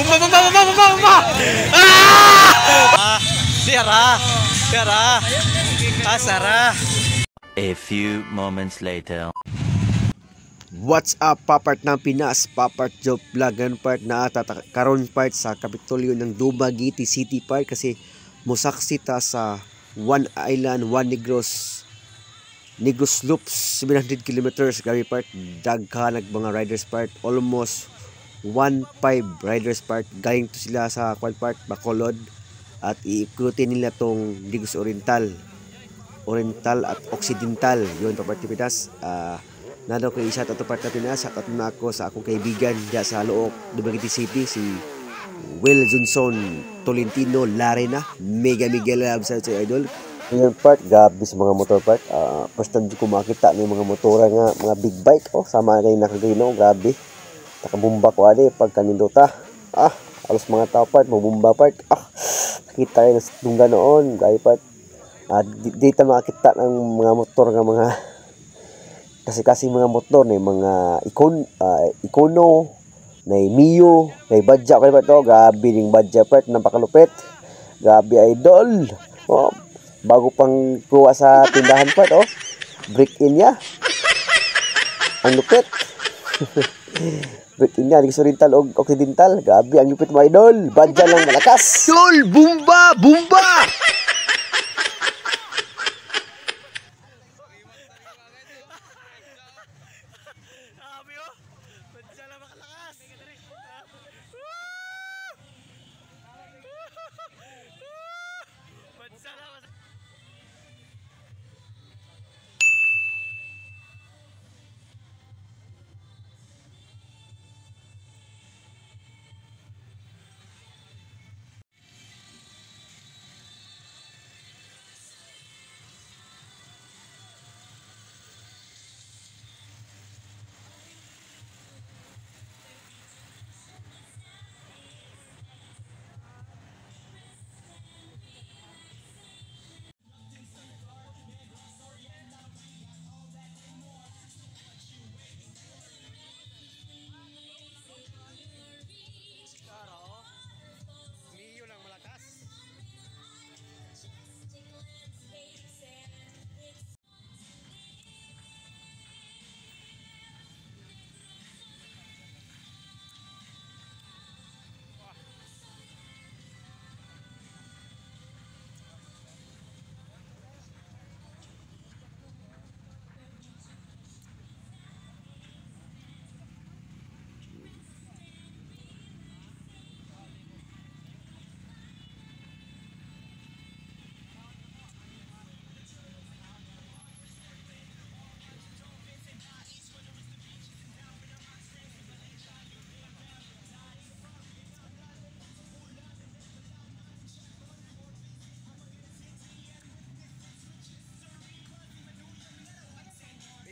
Bumba, bumba, bumba, bumba, bumba! Ah! Sara! Sara! Sara! A few moments later. What's up, papart ng Pinas, papart job vlog part na karon part sa Kapitolyo ng Dumaguete City Park kasi musaksi ta sa One Island, One Negros Loops 700 kilometers gari part daghan mga riders part almost 1.5 riders part galing to sila sa Quad Park Bacolod at iikutin nila tong Negros Oriental at Occidental yun papart ng Pinas. Nado ko isa tato part na Pinas at na ako sa akong kaibigan diya sa Look Dumaguete City si Will Johnson Tolentino Larena mega love sa idol. Yung part gabi sa mga motor part first time ko makita ng mga motora nga mga big bike sama kay nakagino gabi nakabumba ko ali pag kanindota alos mga tao part mabumba part kita kayo na tungga noon gay part di ta makita ng mga motor nga mga kasi mga motor na mga Ikono na Mio na Badja kay ba to gabi ning Badja part napakalupit gabi idol bago pang kuha sa tindahan part break in ya ang lupit break in ya Negros Oriental o Occidental gabi ang lupit mo idol Badja lang malakas Tol! Bumba! Bumba!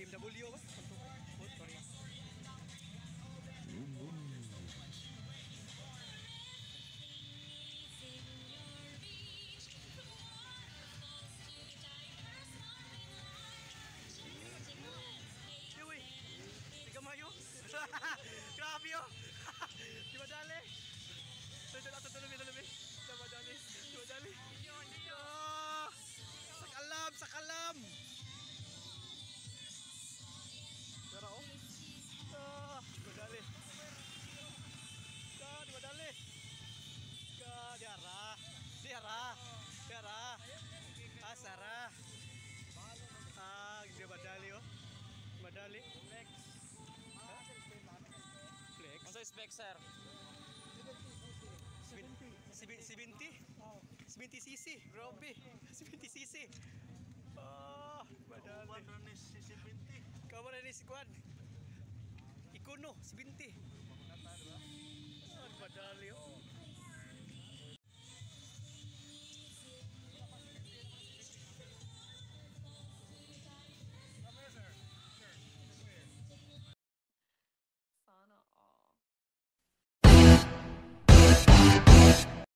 BMW ba? Grabe yo. Di madali. Dalabi. Di madali. Sakalam. Pero madali. Di madali. Diara. Sara. Di madali Madali. Flex. Ano spec sir? 70 cc. Grabe. 70 cc. Madali. Kamu na ni si Kwan. Ikono 70. Madali